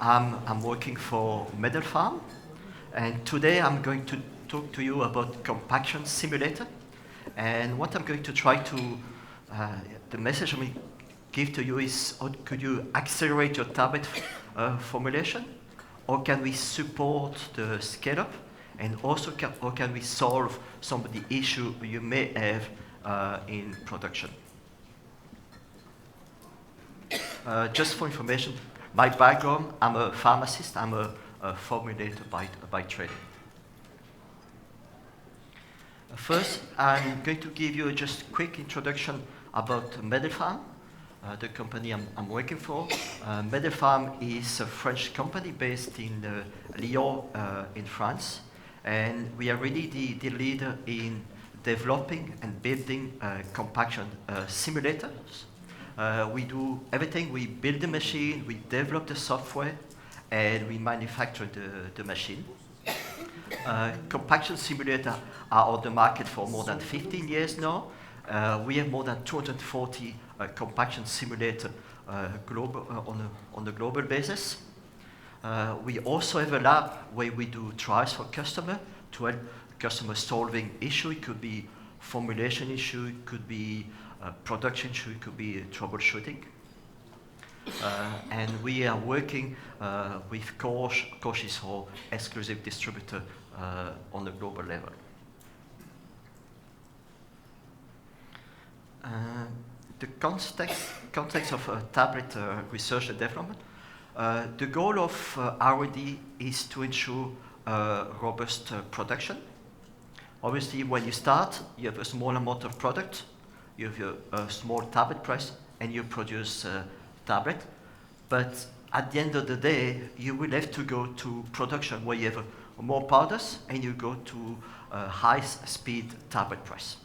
I'm working for MEDELPHARM, and today I'm going to talk to you about Compaction Simulator. And what I'm going to try to, the message I'm going to give to you is, how could you accelerate your tablet formulation? Or can we support the scale-up? And also, how can we solve some of the issues you may have in production? Just for information, my background, I'm a pharmacist, I'm a formulator by training. First, I'm going to give you just a quick introduction about MEDELPHARM, the company I'm working for. MEDELPHARM is a French company based in Lyon in France, and we are really the leader in developing and building compaction simulators. We do everything. We build the machine, we develop the software, and we manufacture the machine. Compaction simulators are on the market for more than 15 years now. We have more than 240 compaction simulators on a global basis. We also have a lab where we do trials for customers to help customers solving issues. It could be formulation issue, it could be production issue, it could be troubleshooting. And we are working with Koch. Koch is our exclusive distributor on a global level. The context of tablet research and development. The goal of R&D is to ensure robust production. Obviously, when you start, you have a small amount of product, you have a small tablet press, and you produce a tablet. But at the end of the day, you will have to go to production where you have more powders, and you go to a high-speed tablet press.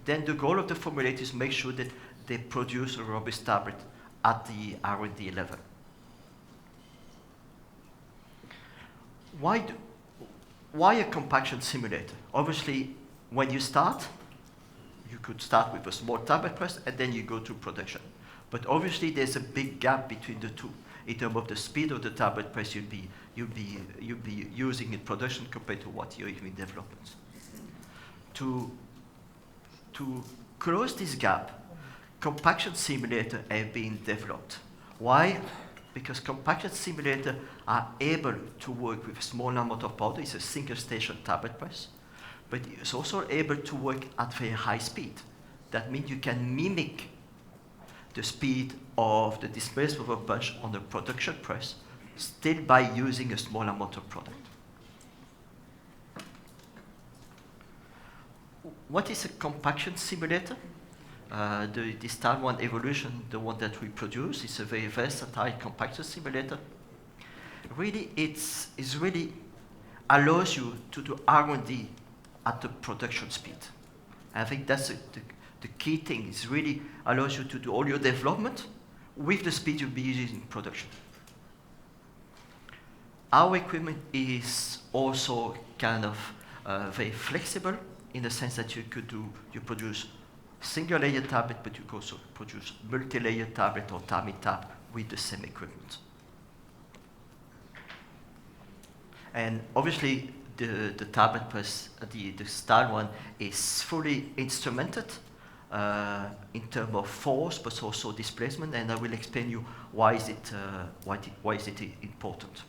Then the goal of the formulator is make sure that they produce a robust tablet at the R&D level. Why a compaction simulator? Obviously, when you start, you could start with a small tablet press and then you go to production. But obviously, there's a big gap between the two in terms of the speed of the tablet press you'd be using in production compared to what you're using in development. To close this gap, compaction simulators have been developed. Why? Because compaction simulators are able to work with a small amount of powder. It's a single station tablet press, but it's also able to work at very high speed. That means you can mimic the speed of the displacement of a punch on the production press, still by using a small amount of product. What is a compaction simulator? The style one evolution, the one that we produce, is a very versatile compaction simulator. Really, it really allows you to do R&D at the production speed. I think that's the key thing. It really allows you to do all your development with the speed you'll be using in production. Our equipment is also kind of very flexible in the sense that you produce single-layer tablet, but you can also produce multi-layer tablet or tab with the same equipment. And obviously, the tablet press, the style one, is fully instrumented in terms of force, but also displacement, and I will explain you why is it important.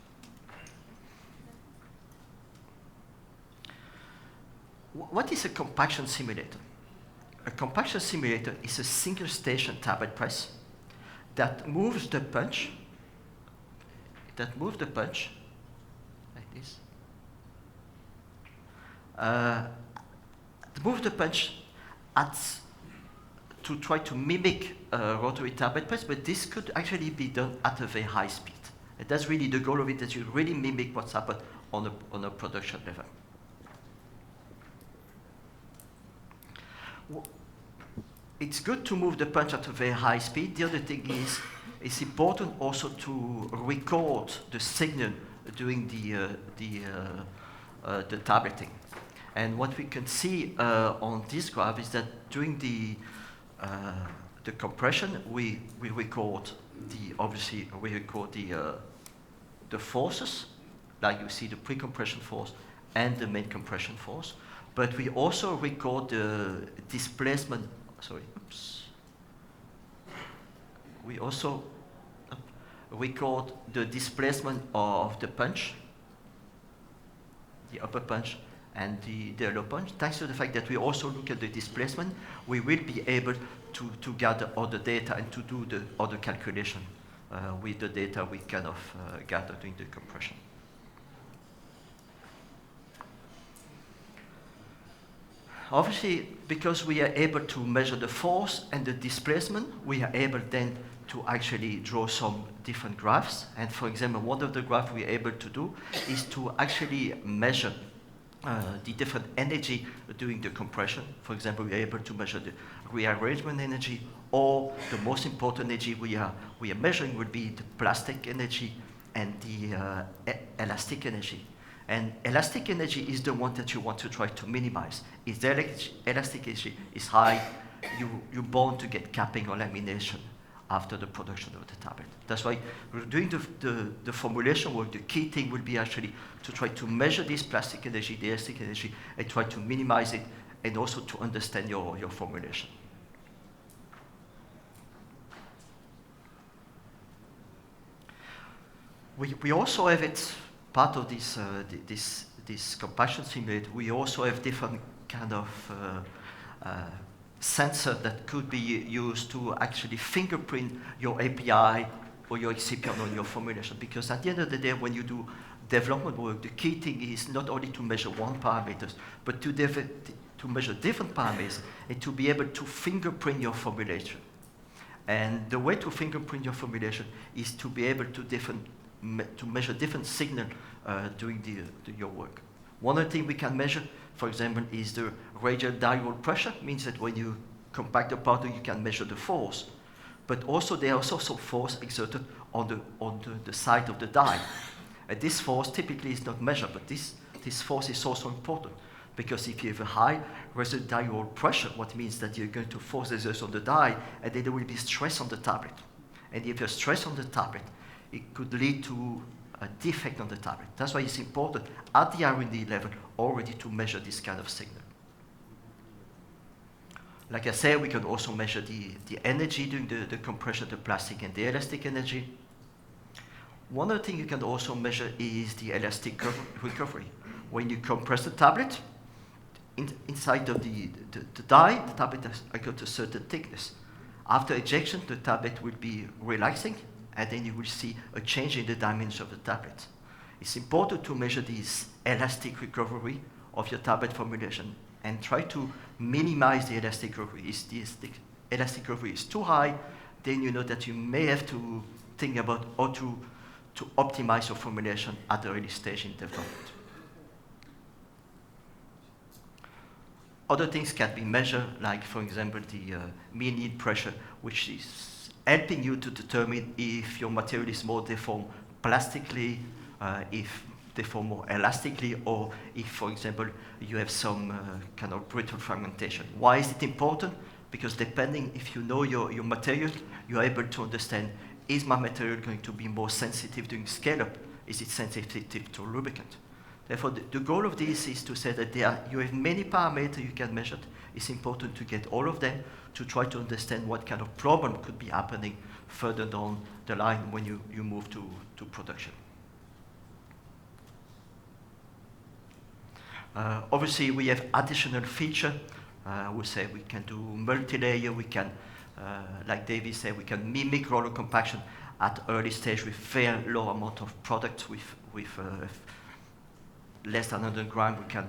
What is a compaction simulator? A compaction simulator is a single station tablet press that moves the punch like this. Move the punch to try to mimic a rotary tablet press, but this could actually be done at a very high speed. And that's really the goal of it, that you really mimic what's happened on a production level. It's good to move the punch at a very high speed. The other thing is, it's important also to record the signal during the tableting. And what we can see on this graph is that during the compression, we record obviously we record the forces, like you see the pre-compression force and the main compression force, but we also record the displacement, we also record the displacement of the punch, the upper punch and the lower punch. Thanks to the fact that we also look at the displacement, we will be able to gather all the data and to do the other calculation with the data we kind of gather during the compression. Obviously, because we are able to measure the force and the displacement, we are able then to actually draw some different graphs. And for example, one of the graphs we are able to do is to actually measure the different energy during the compression. For example, we are able to measure the rearrangement energy, or the most important energy we are measuring would be the plastic energy and the elastic energy. And elastic energy is the one that you want to try to minimize. If the elastic energy is high, you're bound to get capping or lamination after the production of the tablet. That's why doing the formulation work, the key thing will be actually to try to measure this plastic energy, the elastic energy, and try to minimize it, and also to understand your formulation. We also have it, part of this, this compaction simulator, we also have different kind of sensor that could be used to actually fingerprint your API or your excipient on your formulation. Because at the end of the day, when you do development work, the key thing is not only to measure one parameter, but to measure different parameters and to be able to fingerprint your formulation. And the way to fingerprint your formulation is to be able to measure different signals during your work. One of the things we can measure, for example, is the radial diode pressure. Means that when you compact the powder, you can measure the force. But also there is also force exerted on the side of the die. And this force typically is not measured, but this force is also important. Because if you have a high radial diode pressure, what means that you're going to force exert on the die, and then there will be stress on the tablet. And if there's stress on the tablet, it could lead to a defect on the tablet. That's why it's important at the R&D level already to measure this kind of signal. Like I said, we can also measure the energy during the compression, the plastic and the elastic energy. One other thing you can also measure is the elastic recovery. When you compress the tablet, inside of the die, the tablet has got a certain thickness. After ejection, the tablet will be relaxing, and then you will see a change in the dimension of the tablet. It's important to measure this elastic recovery of your tablet formulation and try to minimize the elastic recovery. If the elastic recovery is too high, then you know that you may have to think about how to optimize your formulation at the early stage in development. Other things can be measured, like for example the mean yield pressure, which is helping you to determine if your material is more deformed plastically, if deformed more elastically, or if, for example, you have some kind of brittle fragmentation. Why is it important? Because depending if you know your material, you're able to understand, is my material going to be more sensitive during scale-up? Is it sensitive to lubricant? Therefore, the goal of this is to say that you have many parameters you can measure. It's important to get all of them to try to understand what kind of problem could be happening further down the line when you move to production. Obviously, we have additional feature. We say we can do multi-layer. We can, like David said, we can mimic roller compaction at early stage with very low amount of product with less than 100 grams. We can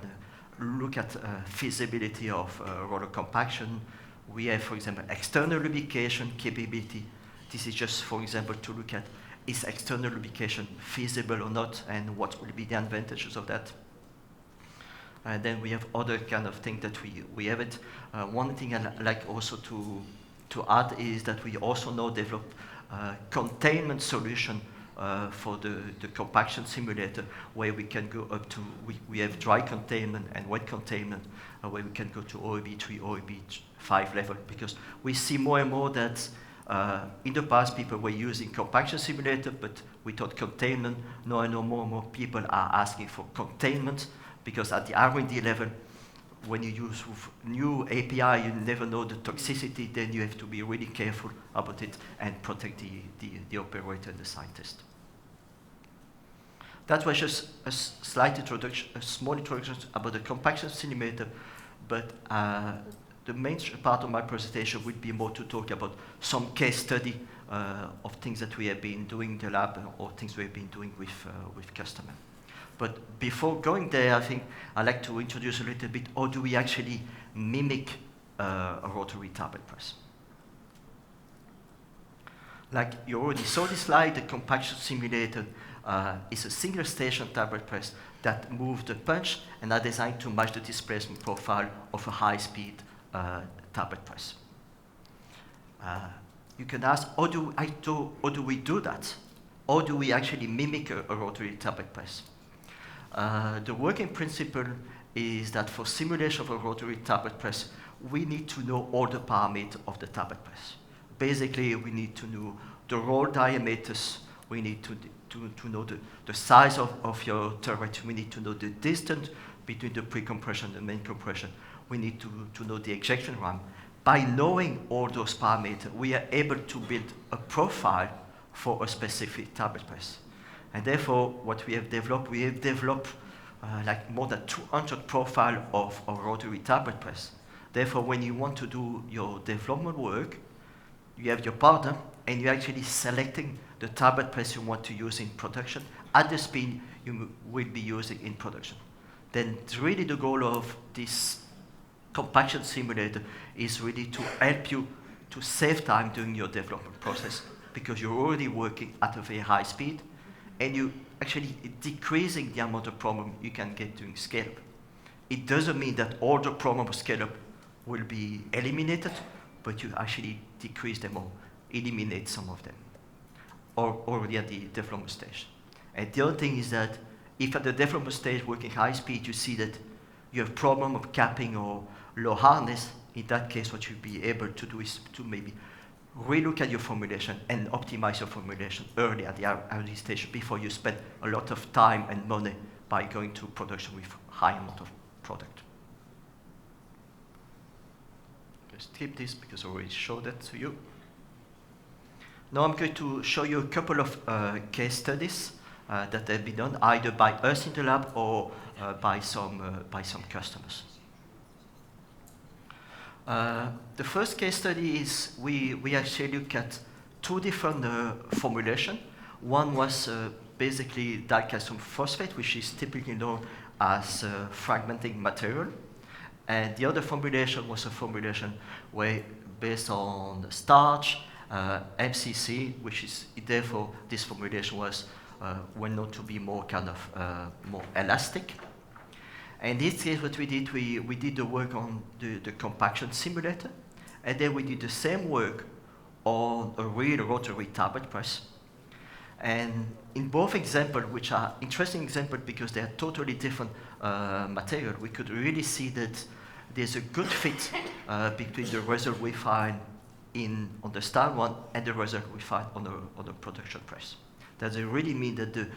look at feasibility of roller compaction. We have, for example, external lubrication capability. This is just, for example, to look at is external lubrication feasible or not, and what will be the advantages of that. And then we have other kind of things that we have it. One thing I'd like also to add is that we also now develop containment solution for the compaction simulator, where we can go up to, we have dry containment and wet containment, where we can go to OEB3, OEB5 level, because we see more and more that In the past, people were using Compaction Simulator, but we thought containment. Now I know more and more people are asking for containment, because at the R&D level, when you use new API, you never know the toxicity, then you have to be really careful about it and protect the operator and the scientist. That was just a slight introduction, a small introduction about the Compaction Simulator, but the main part of my presentation would be more to talk about some case study of things that we have been doing in the lab or things we have been doing with customers. But before going there, I think I'd like to introduce a little bit how do we actually mimic a rotary tablet press. Like you already saw this slide, the Compaction Simulator is a single station tablet press that moves the punch and are designed to match the displacement profile of a high-speed tablet press. You can ask, how do we do that? How do we actually mimic a rotary tablet press? The working principle is that for simulation of a rotary tablet press, we need to know all the parameters of the tablet press. Basically, we need to know the roll diameters, we need to know the size of your turret, we need to know the distance between the pre-compression and the main compression, we need to know the ejection ramp. By knowing all those parameters, we are able to build a profile for a specific tablet press. And therefore, what we have developed like more than 200 profiles of a rotary tablet press. Therefore, when you want to do your development work, you have your partner, and you're actually selecting the tablet press you want to use in production at the speed you will be using in production. Then really the goal of this Compaction Simulator is really to help you to save time during your development process, because you're already working at a very high speed, and you actually decreasing the amount of problem you can get during scale-up. It doesn't mean that all the problem of scale-up will be eliminated, but you actually decrease them or eliminate some of them, or already at the development stage. And the other thing is that if at the development stage working high speed, you see that you have problem of capping or low hardness, in that case what you'll be able to do is to maybe relook at your formulation and optimize your formulation early at the R&D stage before you spend a lot of time and money by going to production with high amount of product. Just skip this because I already showed that to you. Now I'm going to show you a couple of case studies that have been done either by us in the lab or by some customers. The first case study is we actually look at two different formulations. One was basically dicalcium phosphate, which is typically known as fragmenting material. And the other formulation was a formulation where based on starch, MCC, which is therefore this formulation was well known to be more kind of more elastic. And in this case, what we did, we did the work on the Compaction Simulator, and then we did the same work on a real rotary tablet press. And in both examples, which are interesting examples because they are totally different material, we could really see that there's a good fit between the result we find on the start one and the result we find on the production press. Does it really mean that the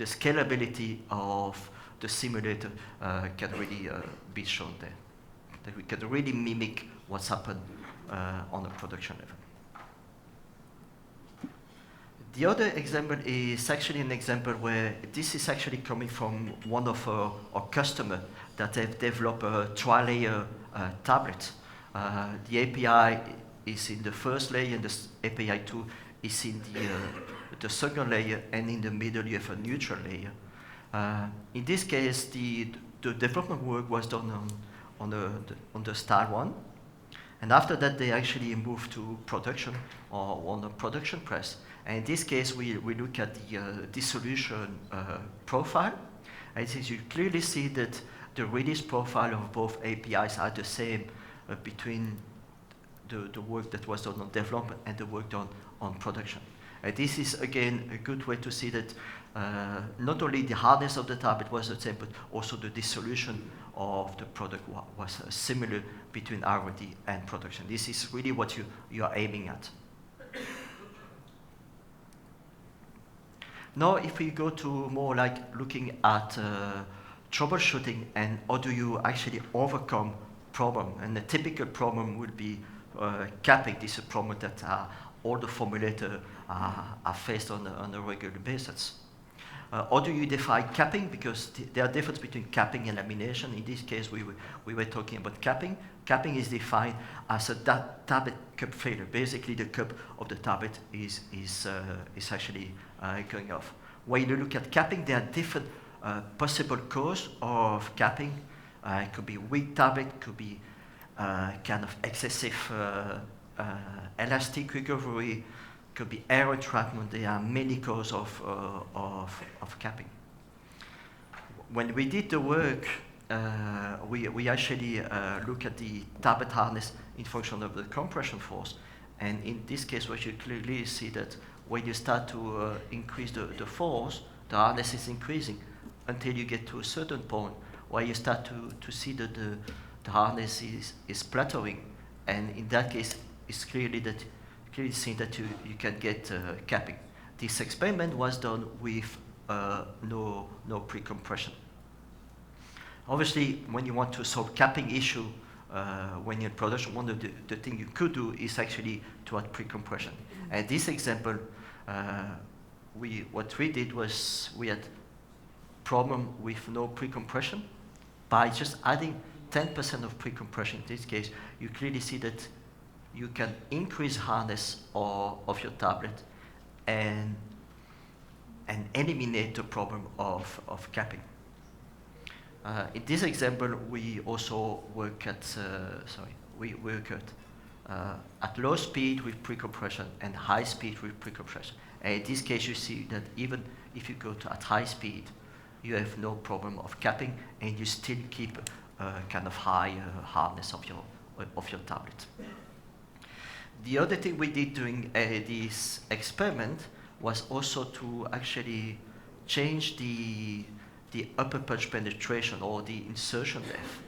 scalability of the simulator can really be shown there? That we can really mimic what's happened on the production level. The other example is actually an example where this is actually coming from one of our customers that have developed a tri-layer tablet. The API is in the first layer, and the API 2 is in the second layer, and in the middle you have a neutral layer. In this case, the development work was done on the start one, and after that they actually moved to production or on the production press. And in this case, we look at the dissolution profile, and since you clearly see that the release profile of both APIs are the same between the work that was done on development and the work done on production. And this is again a good way to see that not only the hardness of the tablet was the same, but also the dissolution of the product was similar between R&D and production. This is really what you are aiming at. Now, if we go to more like looking at troubleshooting and how do you actually overcome problem, and the typical problem would be capping. This is a problem that all the formulators are faced on a regular basis. How do you define capping? Because there are difference between capping and lamination. In this case, we were talking about capping. Capping is defined as a tablet cup failure. Basically, the cup of the tablet is actually going off. When you look at capping, there are different possible causes of capping. It could be weak tablet, could be kind of excessive elastic recovery, could be air entrapment. There are many causes of capping. When we did the work, we actually look at the tablet harness in function of the compression force. And in this case, what you clearly see that when you start to increase the force, the harness is increasing until you get to a certain point where you start to see that the harness is plateauing. And in that case, it's clearly seen that you can get capping. This experiment was done with no pre-compression. Obviously, when you want to solve capping issue when you're in production, one of the things you could do is actually to add pre-compression. And this example, what we did was we had problem with no pre-compression. By just adding 10% of pre-compression, in this case, you clearly see that you can increase hardness of your tablet and eliminate the problem of capping. In this example, we also work at at low speed with pre-compression and high speed with pre-compression. And in this case, you see that even if you go to at high speed, you have no problem of capping, and you still keep kind of high hardness of your tablet. The other thing we did during this experiment was also to actually change the upper patch penetration or the insertion depth.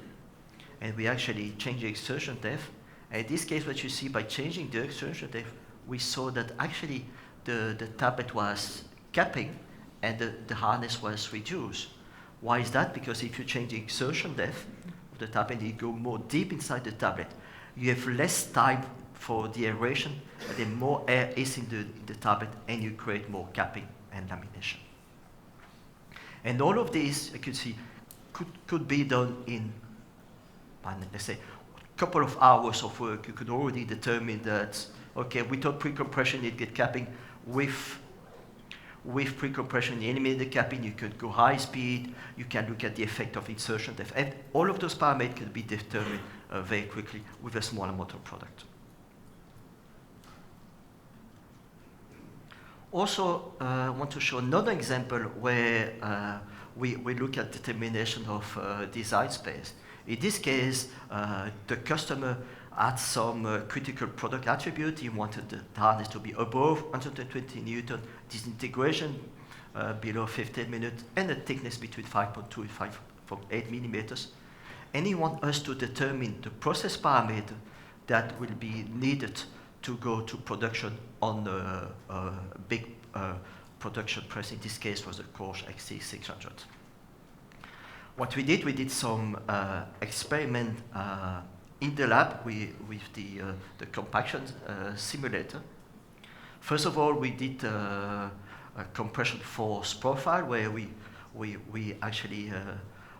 And we actually changed the insertion depth. And in this case, what you see by changing the insertion depth, we saw that actually the tablet was capping and the hardness was reduced. Why is that? Because if you change the insertion depth of the tablet and you go more deep inside the tablet, you have less time for the aeration, and then more air is in the tablet, and you create more capping and lamination. And all of these, you can see, could be done in, let's say, a couple of hours of work. You could already determine that, okay, without pre-compression, you get capping. With pre-compression, you eliminate the capping, you could go high speed, you can look at the effect of insertion depth. And all of those parameters can be determined very quickly with a small amount of product. Also, I want to show another example where we look at determination of design space. In this case, the customer had some critical product attribute. He wanted the harness to be above 120 Newton, disintegration below 15 minutes, and a thickness between 5.2 and 5.8 millimeters. And he wants us to determine the process parameter that will be needed to go to production on a big production press. In this case was the Porsche XC600. What we did some experiment in the lab with the Compaction Simulator. First of all, we did a compression force profile where we actually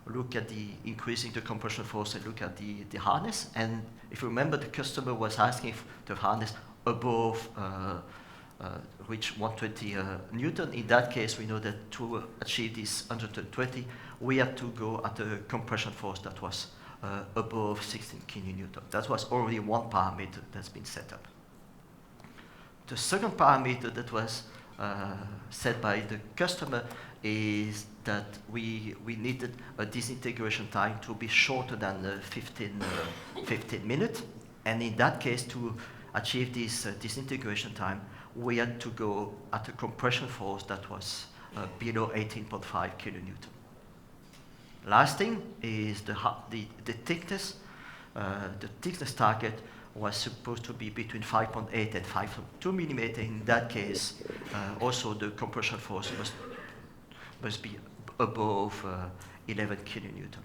look at the increasing the compression force and look at the harness. And if you remember, the customer was asking if the harness above reach 120 Newton. In that case, we know that to achieve this 120, we had to go at a compression force that was above 16 kilonewton. That was already one parameter that's been set up. The second parameter that was set by the customer is that we needed a disintegration time to be shorter than 15 minutes. And in that case, to achieve this disintegration time, we had to go at a compression force that was below 18.5 kilonewton. Last thing is the thickness. The thickness target was supposed to be between 5.8 and 5.2 millimeter. In that case, also the compression force must be above 11 kilonewton.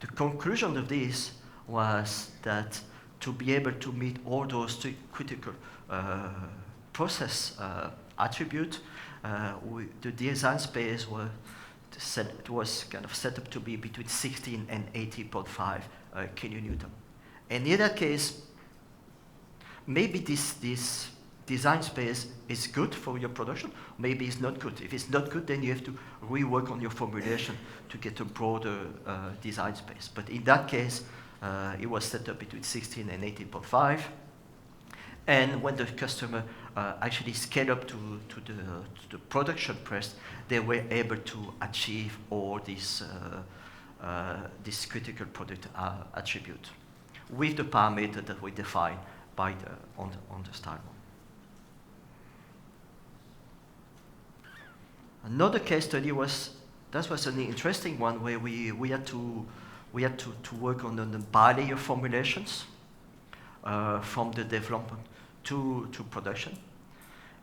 The conclusion of this was that to be able to meet all those three critical process attributes, the design space was kind of set up to be between 16 and 18.5 kilonewton. And in that case, maybe this design space is good for your production, maybe it's not good. If it's not good, then you have to rework on your formulation to get a broader design space. But in that case, it was set up between 16 and 18.5. And when the customer actually scaled up to the production press, they were able to achieve all these this critical product attribute with the parameter that we define by on the style one. Another case study was an interesting one where we had to work on the bilayer formulations from the development to production.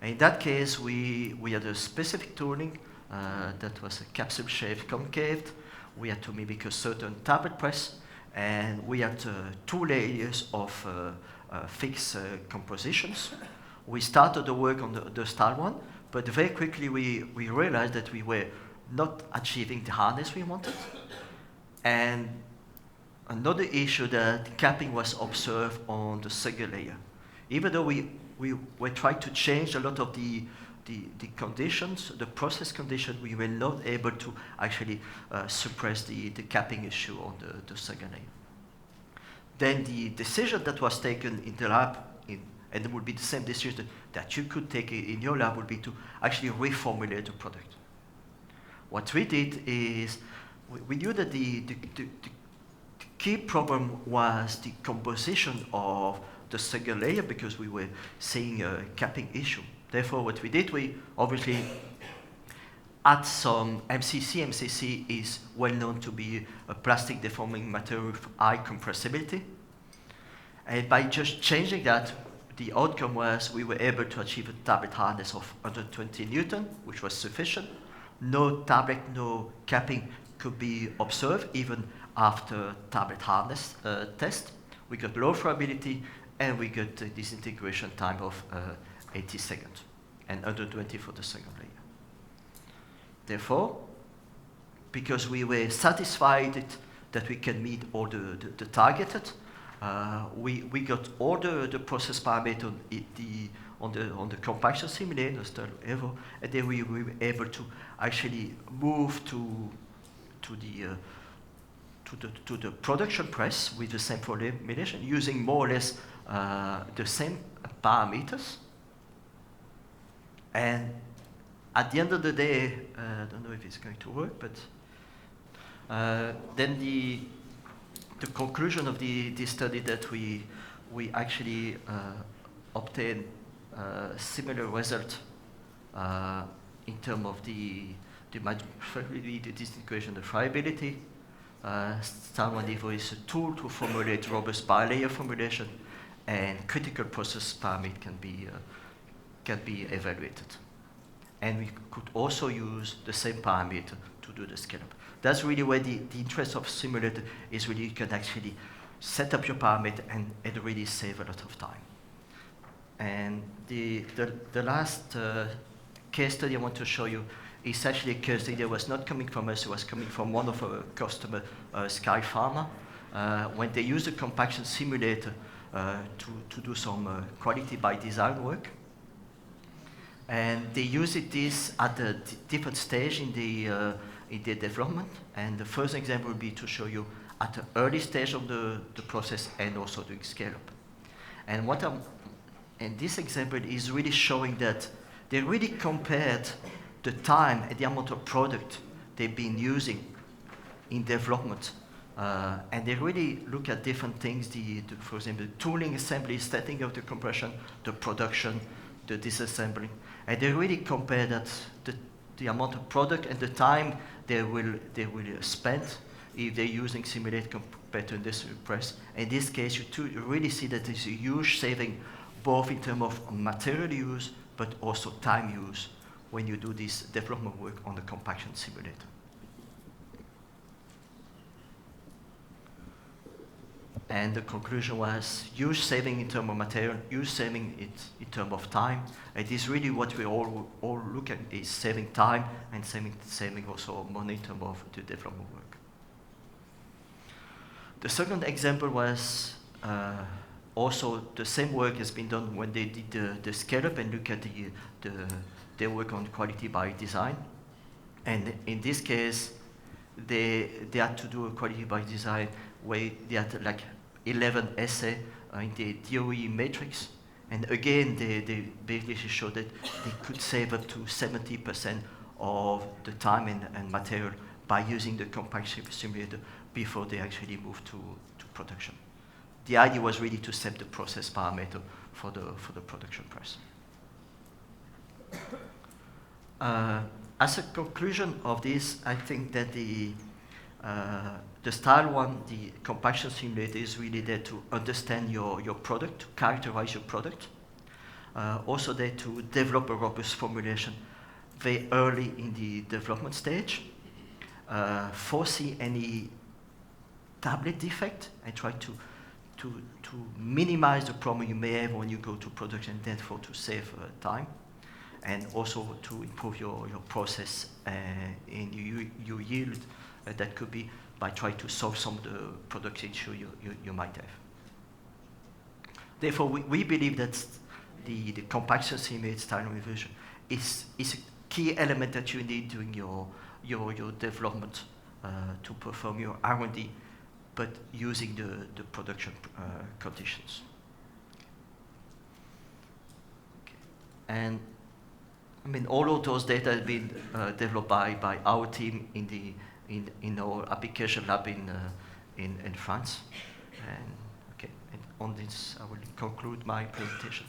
And in that case, we had a specific tooling that was a capsule shaped concave. We had to mimic a certain tablet press, and we had 2 layers of fixed compositions. We started the work on the style one, but very quickly we realized that we were not achieving the hardness we wanted. And another issue, that capping was observed on the second layer. Even though we were trying to change a lot of the conditions, the process conditions, we were not able to actually suppress the capping issue on the second layer. Then the decision that was taken in the lab, and it would be the same decision that you could take in your lab, would be to actually reformulate the product. What we did is, we knew that the key problem was the composition of the second layer, because we were seeing a capping issue. Therefore, what we did, we obviously add some MCC. MCC is well known to be a plastic deforming material with high compressibility. And by just changing that, the outcome was we were able to achieve a tablet hardness of 120 Newton, which was sufficient. No tablet, no capping could be observed even after tablet hardness test. We got low friability, and we got a disintegration time of 80 seconds, and 120 for the second layer. Therefore, because we were satisfied that we can meet all the targeted, we got all the process parameters on the compaction simulator, and then we were able to actually move to the production press with the same formulation, using more or less the same parameters. And at the end of the day, I don't know if it's going to work, but then the conclusion of this study, that we actually obtained similar result in terms of the disintegration, the friability. Style 1 Evo is a tool to formulate robust bilayer formulation, and critical process parameter can be evaluated. And we could also use the same parameter to do the scale-up. That's really where the interest of simulator is. Really, you can actually set up your parameter and really save a lot of time. And the last case study I want to show you is actually a case study that was not coming from us. It was coming from one of our customers, Sky Pharma, when they used a compaction simulator to do some quality by design work. And they used this at a different stage in the development. And the first example would be to show you at the early stage of the process, and also doing scale-up. And this example is really showing that they really compared the time and the amount of product they've been using in development. And they really look at different things, for example, the tooling, assembly, setting of the compression, the production, the disassembling. And they really compare that the amount of product and the time they will spend if they're using simulator compared to industrial press. In this case, you really see that there's a huge saving, both in terms of material use, but also time use when you do this development work on the compaction simulator. And the conclusion was huge saving in terms of material, huge saving in terms of time. It is really what we all look at, is saving time and saving also money in terms of the development work. The second example was also the same work has been done when they did the scale-up and look at their work on quality by design. And in this case, they had to do a quality by design where they had like 11 essays in the DOE matrix. And again, they basically showed that they could save up to 70% of the time and material by using the compaction simulator before they actually moved to production. The idea was really to set the process parameter for the production press. As a conclusion of this, I think that the style one, the compaction simulator, is really there to understand your product, to characterize your product. Also there to develop a robust formulation very early in the development stage, foresee any tablet defect, and try to minimize the problem you may have when you go to production, and therefore to save time, and also to improve your process in your yield. That could be by trying to solve some of the product issue you might have. Therefore, we believe that the compaction simulated style revision is a key element that you need during your development to perform your R&D, but using the production conditions. Okay. And I mean, all of those data have been developed by our team in our application lab in France. And okay, and on this I will conclude my presentation.